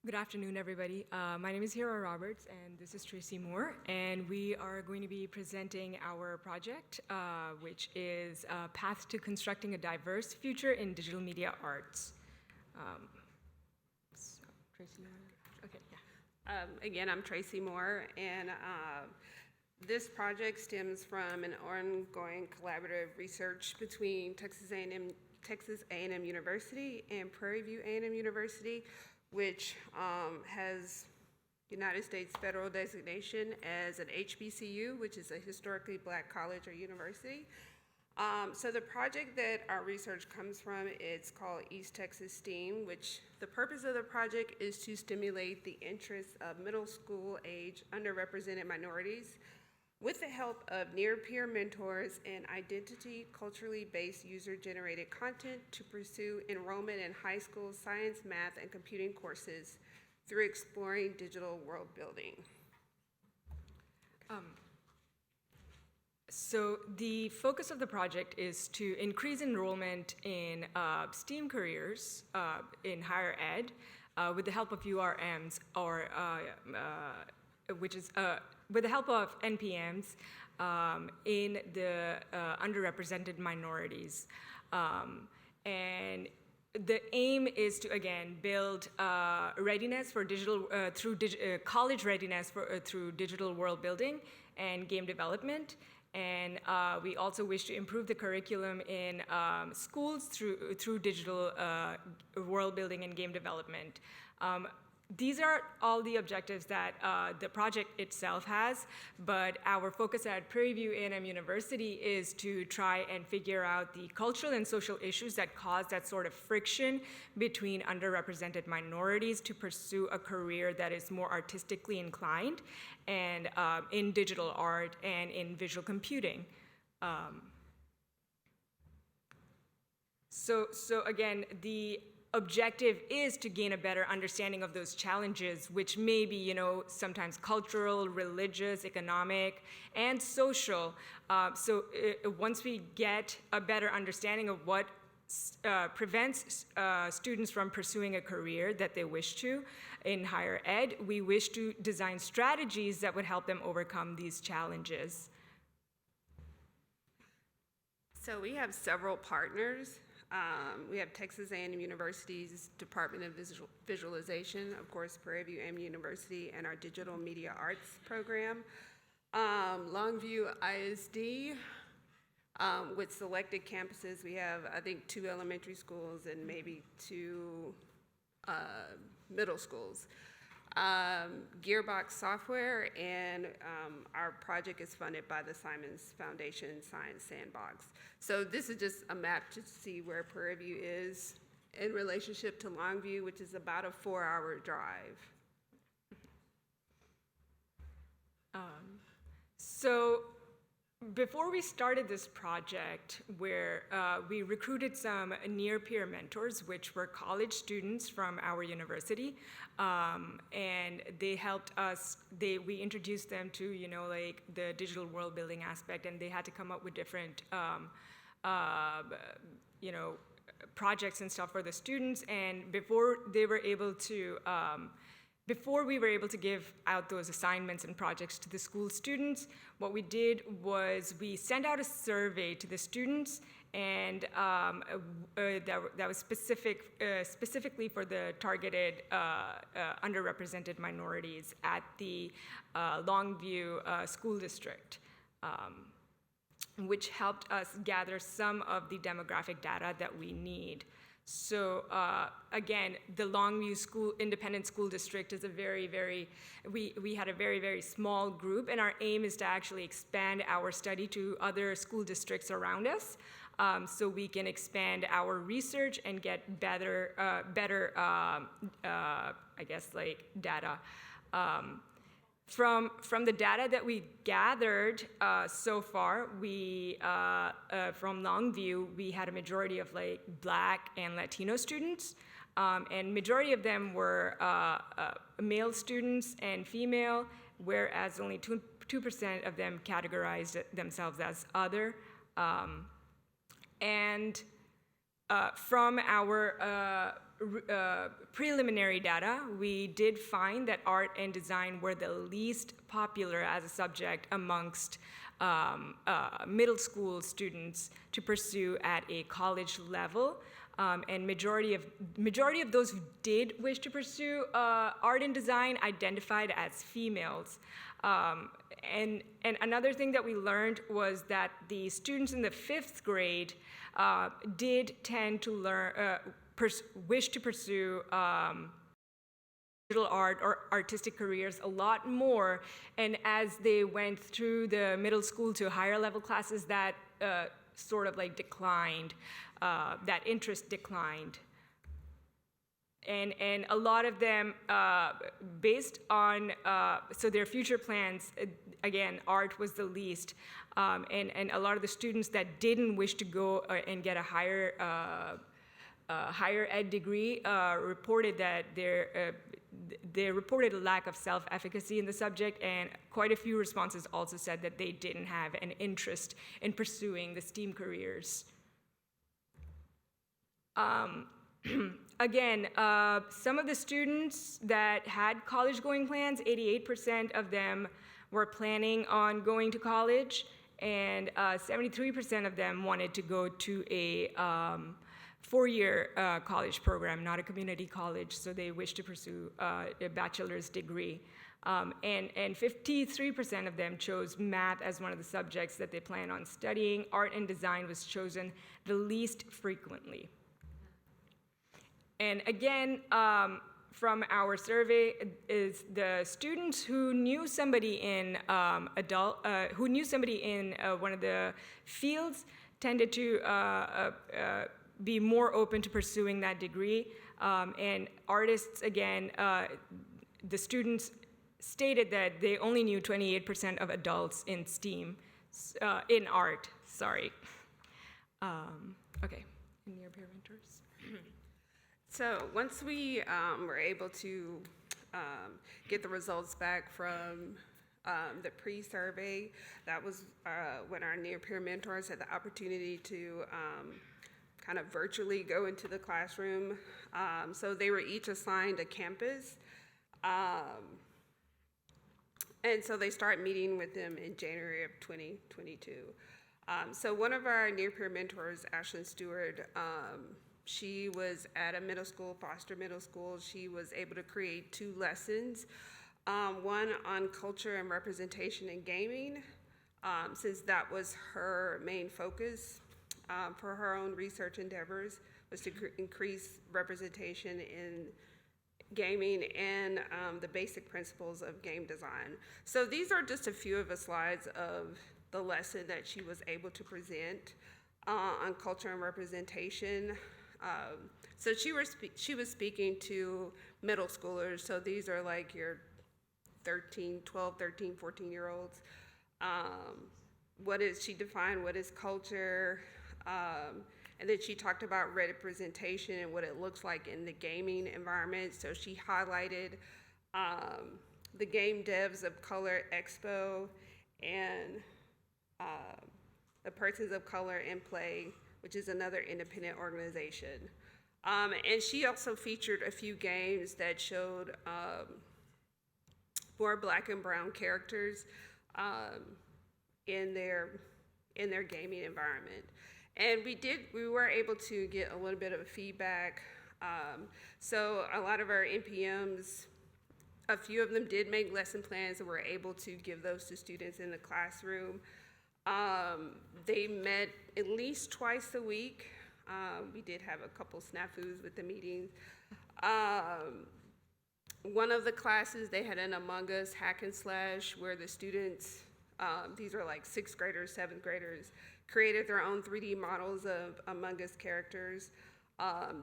Good afternoon, everybody. My name is Hira Roberts, and this is Tracey Moore, and we are going to be presenting our project, which is Path to Constructing a Diverse Future in Digital Media Arts. Tracey, okay, yeah. Again, I'm Tracey Moore, and this project stems from an ongoing collaborative research between Texas A&M University and Prairie View A&M University, which has United States federal designation as an HBCU, which is a historically black college or university. So the project that our research comes from, it's called East Texas STEAM, which the purpose of the project is to stimulate the interests of middle school age underrepresented minorities with the help of near-peer mentors and identity culturally based user-generated content to pursue enrollment in high school science, math, and computing courses through exploring digital world building. So the focus of the project is to increase enrollment in STEAM careers in higher ed with the help of URMs, or which is with the help of NPMs in the underrepresented minorities. And the aim is to, again, build readiness for digital, college readiness through digital world building and game development. And we also wish to improve the curriculum in schools through digital world building and game development. These are all the objectives that the project itself has, but our focus at Prairie View A&M University is to try and figure out the cultural and social issues that cause that sort of friction between underrepresented minorities to pursue a career that is more artistically inclined and in digital art and in visual computing. So again, the objective is to gain a better understanding of those challenges, which may be, sometimes cultural, religious, economic, and social. Once we get a better understanding of what prevents students from pursuing a career that they wish to in higher ed, we wish to design strategies that would help them overcome these challenges. So we have several partners. We have Texas A&M University's Department of Visualization, of course, Prairie View A&M University, and our Digital Media Arts program. Longview ISD, with selected campuses, we have, I think, 2 elementary schools and maybe 2 middle schools. Gearbox Software, and our project is funded by the Simons Foundation Science Sandbox. So this is just a map to see where Prairie View is in relationship to Longview, which is about a 4-hour drive. So before we started this project, where we recruited some near-peer mentors, which were college students from our university, and they helped us. We introduced them to, like the digital world building aspect, and they had to come up with different, projects and stuff for the students. And before we were able to give out those assignments and projects to the school students, what we did was we sent out a survey to the students, and that was specifically for the targeted underrepresented minorities at the Longview School District, which helped us gather some of the demographic data that we need. So again, the Longview Independent School District is we had a very, very small group, and our aim is to actually expand our study to other school districts around us, so we can expand our research and get better data. From the data that we gathered so far, from Longview, we had a majority of Black and Latino students, and majority of them were male students and female, whereas only 2% of them categorized themselves as other. And From our preliminary data, we did find that art and design were the least popular as a subject amongst middle school students to pursue at a college level. And majority of those who did wish to pursue art and design identified as females. And another thing that we learned was that the students in the 5th grade did tend to wish to pursue digital art or artistic careers a lot more. And as they went through the middle school to higher level classes, that sort of like declined, that interest declined. And a lot of them, based on, so their future plans, again, art was the least. And a lot of the students that didn't wish to go and get a higher ed degree reported that they reported a lack of self-efficacy in the subject, and quite a few responses also said that they didn't have an interest in pursuing the STEAM careers. Again, some of the students that had college-going plans, 88% of them were planning on going to college, and 73% of them wanted to go to a 4-year college program, not a community college, so they wish to pursue a bachelor's degree. And 53% of them chose math as one of the subjects that they plan on studying. Art and design was chosen the least frequently. And again, from our survey, is the students who knew somebody in one of the fields tended to be more open to pursuing that degree. And artists, again, the students stated that they only knew 28% of adults in STEAM, in art, sorry. Okay, near peer mentors. So once we were able to get the results back from the pre-survey, that was when our near-peer mentors had the opportunity to kind of virtually go into the classroom. So they were each assigned a campus. And so they start meeting with them in January of 2022. So one of our near-peer mentors, Ashlyn Stewart, she was at a middle school, Foster Middle School. She was able to create 2 lessons, one on culture and representation in gaming, since that was her main focus for her own research endeavors, was to increase representation in gaming and the basic principles of game design. So these are just a few of the slides of the lesson that she was able to present on culture and representation. So she was speaking to middle schoolers, so these are like your 12, 13, 14-year-olds. She defined what is culture, and then she talked about representation and what it looks like in the gaming environment. So she highlighted the Game Devs of Color Expo and the Persons of Color in Play, which is another independent organization. And she also featured a few games that showed more Black and brown characters in their gaming environment. And we were able to get a little bit of feedback. So a lot of our NPMs, a few of them did make lesson plans and were able to give those to students in the classroom. They met at least twice a week. We did have a couple snafus with the meetings. One of the classes, they had an Among Us hack and slash where the students, these are like 6th graders, 7th graders, created their own 3D models of Among Us characters.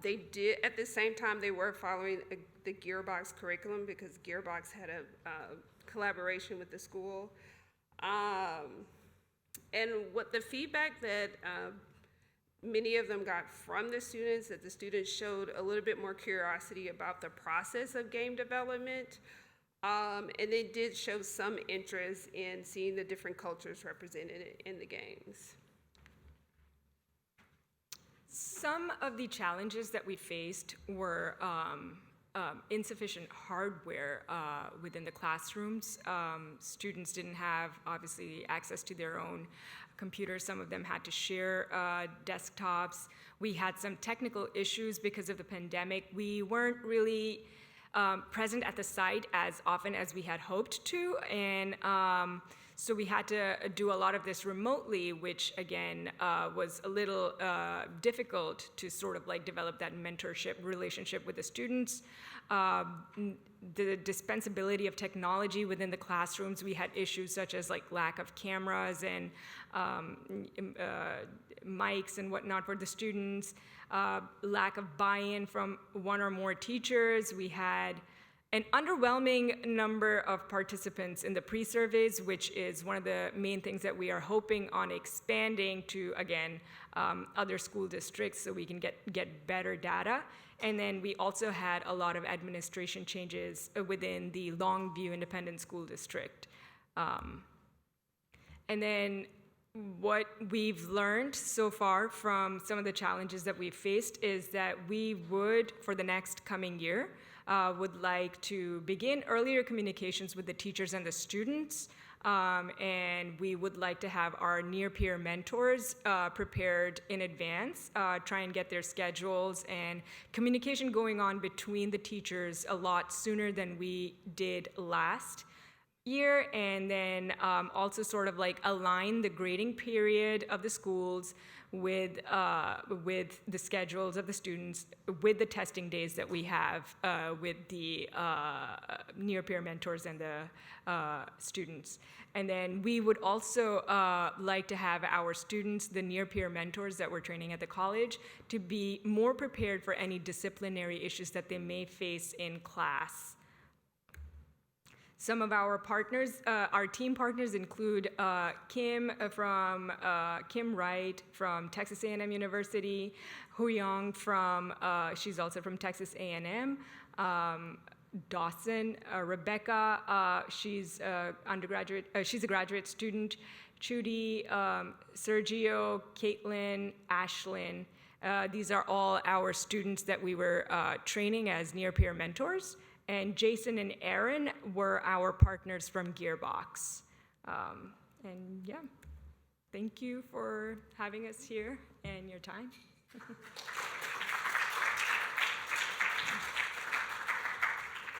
They did, at the same time, they were following the Gearbox curriculum because Gearbox had a collaboration with the school. And what the feedback that many of them got from the students, that the students showed a little bit more curiosity about the process of game development. And they did show some interest in seeing the different cultures represented in the games. Some of the challenges that we faced were insufficient hardware within the classrooms. Students didn't have, obviously, access to their own computers. Some of them had to share desktops. We had some technical issues because of the pandemic. We weren't really present at the site as often as we had hoped to, and so we had to do a lot of this remotely, which again was a little difficult to sort of like develop that mentorship relationship with the students. The dispensability of technology within the classrooms, we had issues such as like lack of cameras and mics and whatnot for the students, lack of buy-in from one or more teachers. We had an underwhelming number of participants in the pre-surveys, which is one of the main things that we are hoping on expanding to, again, other school districts so we can get better data. And then we also had a lot of administration changes within the Longview Independent School District. And then what we've learned so far from some of the challenges that we've faced is that we would, for the next coming year, would like to begin earlier communications with the teachers and the students, and we would like to have our near-peer mentors prepared in advance, try and get their schedules and communication going on between the teachers a lot sooner than we did last year, and then also sort of like align the grading period of the schools with the schedules of the students, with the testing days that we have with the near-peer mentors and the students. And then we would also like to have our students, the near-peer mentors that we're training at the college, to be more prepared for any disciplinary issues that they may face in class. Some of our partners, our team partners include Kim Wright from Texas A&M University, Hu Yong from, she's also from Texas A&M, Dawson, Rebecca, she's undergraduate, she's a graduate student, Trudy, Sergio, Caitlin, Ashlyn. These are all our students that we were training as near-peer mentors. And Jason and Aaron were our partners from Gearbox. And yeah, thank you for having us here and your time.